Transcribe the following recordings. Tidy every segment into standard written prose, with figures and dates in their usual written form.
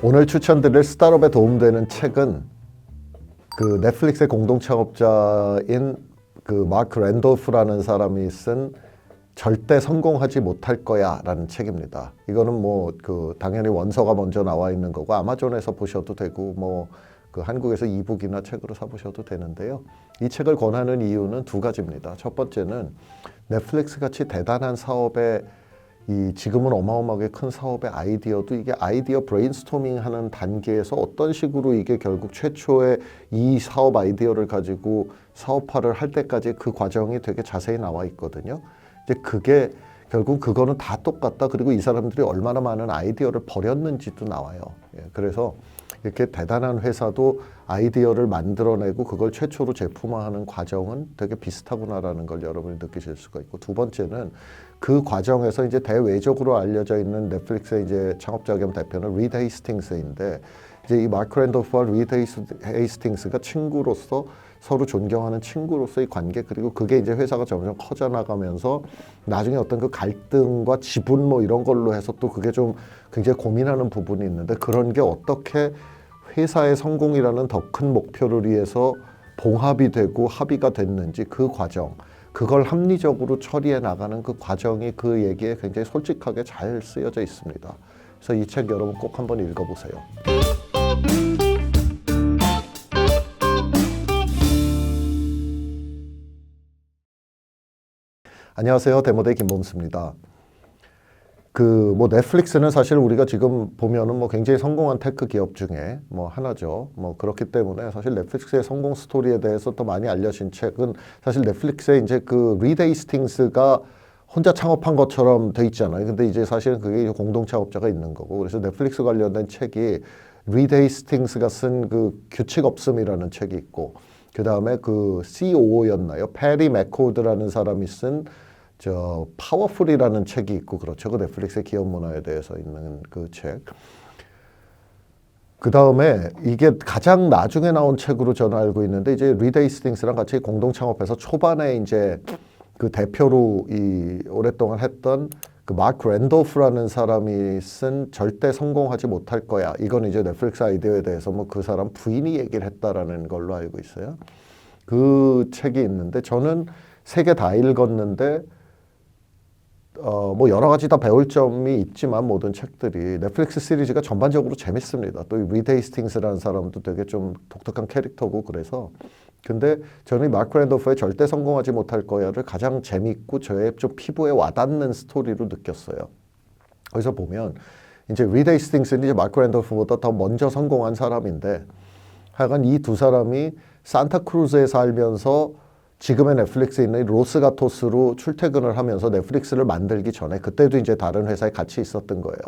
오늘 추천드릴 스타트업에 도움되는 책은 그 넷플릭스의 공동 창업자인 그 마크 랜돌프라는 사람이 쓴 절대 성공하지 못할 거야라는 책입니다. 이거는 뭐 그 당연히 원서가 먼저 나와 있는 거고 아마존에서 보셔도 되고 뭐 그 한국에서 이북이나 책으로 사 보셔도 되는데요. 이 책을 권하는 이유는 두 가지입니다. 첫 번째는 넷플릭스 같이 대단한 사업에 이 지금은 어마어마하게 큰 사업의 아이디어도 이게 아이디어 브레인스토밍 하는 단계에서 어떤 식으로 이게 결국 최초의 이 사업 아이디어를 가지고 사업화를 할 때까지 그 과정이 되게 자세히 나와 있거든요. 이제 그게 결국 그거는 다 똑같다. 그리고 이 사람들이 얼마나 많은 아이디어를 버렸는지도 나와요. 그래서 이렇게 대단한 회사도 아이디어를 만들어내고 그걸 최초로 제품화하는 과정은 되게 비슷하구나라는 걸 여러분이 느끼실 수가 있고, 두 번째는 그 과정에서 이제 대외적으로 알려져 있는 넷플릭스의 이제 창업자 겸 대표는 리드 헤이스팅스인데, 이제 이 마크 랜돌프와 리드 헤이스팅스가 친구로서 서로 존경하는 친구로서의 관계, 그리고 그게 이제 회사가 점점 커져 나가면서 나중에 어떤 그 갈등과 지분 뭐 이런 걸로 해서 또 그게 좀 굉장히 고민하는 부분이 있는데, 그런 게 어떻게 회사의 성공이라는 더 큰 목표를 위해서 봉합이 되고 합의가 됐는지 그 과정, 그걸 합리적으로 처리해 나가는 그 과정이 그 얘기에 굉장히 솔직하게 잘 쓰여져 있습니다. 그래서 이 책 여러분 꼭 한번 읽어보세요. 안녕하세요. 데모데이 김범수입니다. 그 뭐 넷플릭스는 사실 우리가 지금 보면은 뭐 굉장히 성공한 테크 기업 중에 뭐 하나죠. 뭐 그렇기 때문에 사실 넷플릭스의 성공 스토리에 대해서 더 많이 알려진 책은 사실 넷플릭스의 이제 그 리드 헤이스팅스가 혼자 창업한 것처럼 돼 있잖아요. 근데 이제 사실은 그게 공동 창업자가 있는 거고, 그래서 넷플릭스 관련된 책이 리드 헤이스팅스가 쓴 그 규칙 없음이라는 책이 있고, 그 다음에 그 COO였나요? 패리 맥코드라는 사람이 쓴 저 파워풀이라는 책이 있고, 그렇죠. 그 넷플릭스의 기업 문화에 대해서 있는 그 책. 그 다음에 이게 가장 나중에 나온 책으로 저는 알고 있는데, 이제 리드 헤이스팅스랑 같이 공동 창업해서 초반에 이제 그 대표로 이 오랫동안 했던 그 마크 랜돌프라는 사람이 쓴 절대 성공하지 못할 거야. 이건 이제 넷플릭스 아이디어에 대해서 뭐 그 사람 부인이 얘기를 했다라는 걸로 알고 있어요. 그 책이 있는데 저는 세 개 다 읽었는데 뭐 여러 가지 다 배울 점이 있지만 모든 책들이 넷플릭스 시리즈가 전반적으로 재밌습니다. 또 리드 헤이스팅스라는 사람도 되게 좀 독특한 캐릭터고 그래서. 근데 저는 마크 랜돌프의 절대 성공하지 못할 거야를 가장 재밌고 저의 좀 피부에 와닿는 스토리로 느꼈어요. 거기서 보면 이제 리드 헤이스팅스는 이제 마크 랜돌프보다 더 먼저 성공한 사람인데, 하여간 이 두 사람이 산타크루즈에 살면서 지금의 넷플릭스에 있는 로스가토스로 출퇴근을 하면서 넷플릭스를 만들기 전에 그때도 이제 다른 회사에 같이 있었던 거예요.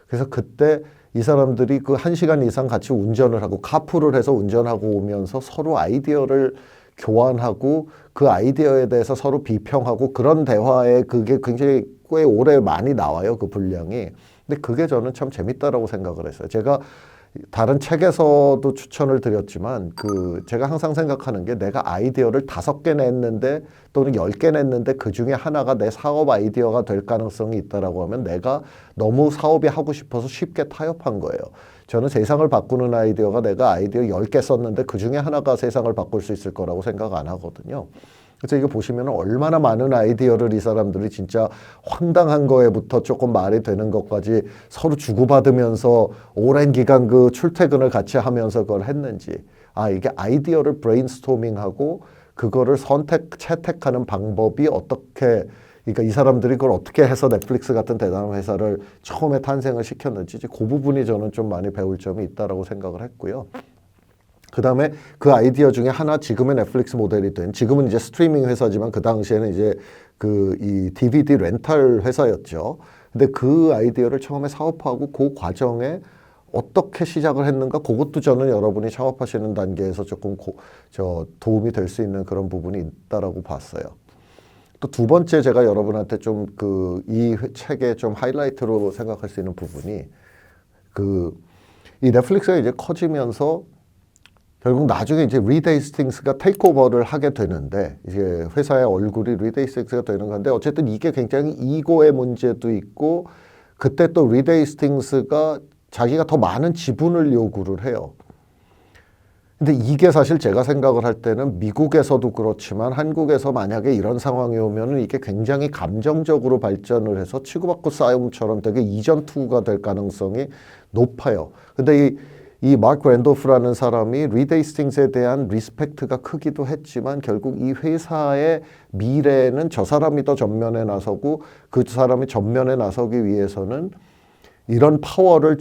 그래서 그때 이 사람들이 그 1시간 이상 같이 운전을 하고 카풀을 해서 운전하고 오면서 서로 아이디어를 교환하고 그 아이디어에 대해서 서로 비평하고 그런 대화에 그게 굉장히 꽤 오래 많이 나와요. 그 분량이. 근데 그게 저는 참 재밌다라고 생각을 했어요. 제가 다른 책에서도 추천을 드렸지만 그 제가 항상 생각하는 게 내가 아이디어를 5개 냈는데 또는 10개 냈는데 그 중에 하나가 내 사업 아이디어가 될 가능성이 있다라고 하면 내가 너무 사업이 하고 싶어서 쉽게 타협한 거예요. 저는 세상을 바꾸는 아이디어가 내가 아이디어 10개 썼는데 그 중에 하나가 세상을 바꿀 수 있을 거라고 생각 안 하거든요. 그래서 이거 보시면 얼마나 많은 아이디어를 이 사람들이 진짜 황당한 거에부터 조금 말이 되는 것까지 서로 주고받으면서 오랜 기간 그 출퇴근을 같이 하면서 그걸 했는지, 이게 아이디어를 브레인스토밍하고 그거를 채택하는 방법이 어떻게, 그러니까 이 사람들이 그걸 어떻게 해서 넷플릭스 같은 대단한 회사를 처음에 탄생을 시켰는지 그 부분이 저는 좀 많이 배울 점이 있다라고 생각을 했고요. 그 다음에 그 아이디어 중에 하나, 지금의 넷플릭스 모델이 된, 지금은 이제 스트리밍 회사지만 그 당시에는 이제 이 DVD 렌탈 회사였죠. 근데 그 아이디어를 처음에 사업화하고 그 과정에 어떻게 시작을 했는가, 그것도 저는 여러분이 창업하시는 단계에서 조금 도움이 될 수 있는 그런 부분이 있다라고 봤어요. 또 두 번째 제가 여러분한테 좀 이 책의 좀 하이라이트로 생각할 수 있는 부분이 이 넷플릭스가 이제 커지면서 결국 나중에 이제 리드 헤이스팅스가 테이크오버를 하게 되는데, 이제 회사의 얼굴이 리드 헤이스팅스가 되는 건데, 어쨌든 이게 굉장히 이고의 문제도 있고, 그때 또 리드 헤이스팅스가 자기가 더 많은 지분을 요구를 해요. 근데 이게 사실 제가 생각을 할 때는 미국에서도 그렇지만 한국에서 만약에 이런 상황이 오면은 이게 굉장히 감정적으로 발전을 해서 치고받고 싸움처럼 되게 이전투구가 될 가능성이 높아요. 근데 이 마크 랜도프라는 사람이 리드 헤이스팅스에 대한 리스펙트가 크기도 했지만 결국 이 회사의 미래는 저 사람이 더 전면에 나서고 그 사람이 전면에 나서기 위해서는 이런 파워를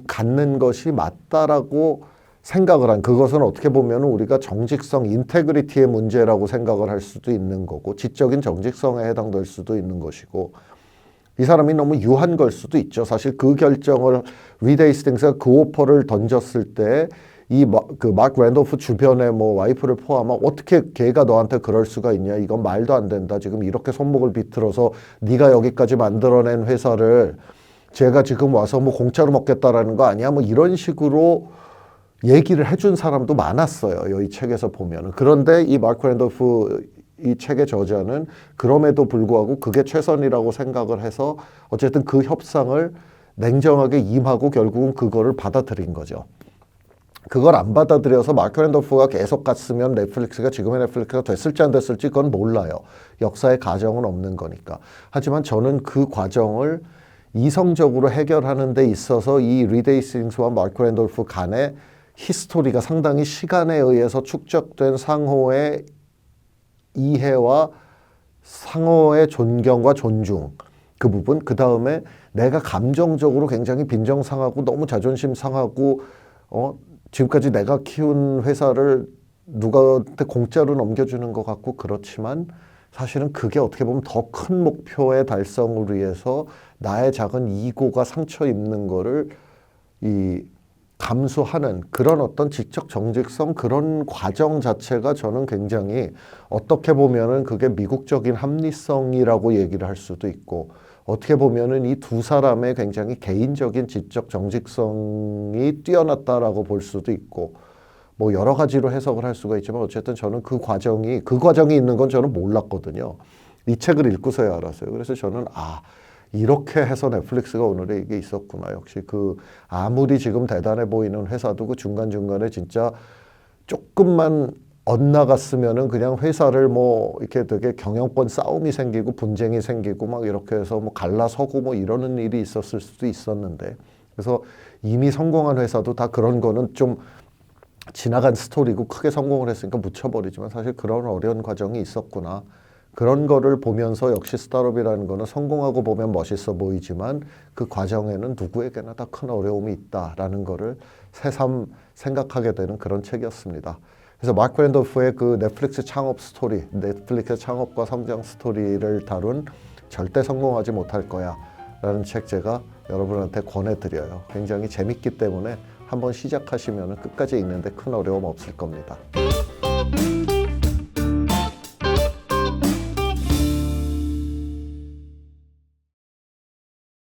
갖는 것이 맞다라고 생각을 한, 그것은 어떻게 보면 우리가 정직성, 인테그리티의 문제라고 생각을 할 수도 있는 거고 지적인 정직성에 해당될 수도 있는 것이고, 이 사람이 너무 유한 걸 수도 있죠. 사실 그 결정을 리드 헤이스팅스가 그 오퍼를 던졌을 때 그 마크 랜도프 주변에 뭐 와이프를 포함하면 어떻게 걔가 너한테 그럴 수가 있냐, 이건 말도 안 된다, 지금 이렇게 손목을 비틀어서 네가 여기까지 만들어낸 회사를 제가 지금 와서 뭐 공짜로 먹겠다라는 거 아니야, 뭐 이런 식으로 얘기를 해준 사람도 많았어요, 이 책에서 보면. 그런데 이 마크 랜도프 이 책의 저자는 그럼에도 불구하고 그게 최선이라고 생각을 해서 어쨌든 그 협상을 냉정하게 임하고 결국은 그거를 받아들인 거죠. 그걸 안 받아들여서 마크 랜도프가 계속 갔으면 넷플릭스가 지금의 넷플릭스가 됐을지 안 됐을지 그건 몰라요. 역사의 가정은 없는 거니까. 하지만 저는 그 과정을 이성적으로 해결하는 데 있어서 이 리드 헤이스팅스와 마크 랜도프 간의 히스토리가 상당히 시간에 의해서 축적된 상호의 이해와 상호의 존경과 존중, 그 부분, 그 다음에 내가 감정적으로 굉장히 빈정상하고 너무 자존심 상하고 지금까지 내가 키운 회사를 누구한테 공짜로 넘겨주는 것 같고 그렇지만 사실은 그게 어떻게 보면 더 큰 목표의 달성을 위해서 나의 작은 이고가 상처 입는 거를 감수하는 그런 어떤 지적 정직성, 그런 과정 자체가 저는 굉장히 어떻게 보면은 그게 미국적인 합리성이라고 얘기를 할 수도 있고, 어떻게 보면은 이 두 사람의 굉장히 개인적인 지적 정직성이 뛰어났다라고 볼 수도 있고, 뭐 여러 가지로 해석을 할 수가 있지만 어쨌든 저는 그 과정이 있는 건 저는 몰랐거든요. 이 책을 읽고서야 알았어요. 그래서 저는 이렇게 해서 넷플릭스가 오늘의 이게 있었구나. 역시 아무리 지금 대단해 보이는 회사도 그 중간중간에 진짜 조금만 엇나갔으면은 그냥 회사를 뭐 이렇게 되게 경영권 싸움이 생기고 분쟁이 생기고 막 이렇게 해서 뭐 갈라서고 뭐 이러는 일이 있었을 수도 있었는데, 그래서 이미 성공한 회사도 다 그런 거는 좀 지나간 스토리고 크게 성공을 했으니까 묻혀버리지만 사실 그런 어려운 과정이 있었구나. 그런 거를 보면서 역시 스타트업이라는 거는 성공하고 보면 멋있어 보이지만 그 과정에는 누구에게나 다 큰 어려움이 있다라는 거를 새삼 생각하게 되는 그런 책이었습니다. 그래서 마크 랜도프의 그 넷플릭스 창업 스토리, 넷플릭스 창업과 성장 스토리를 다룬 절대 성공하지 못할 거야 라는 책 제가 여러분한테 권해드려요. 굉장히 재밌기 때문에 한번 시작하시면 끝까지 읽는데 큰 어려움 없을 겁니다.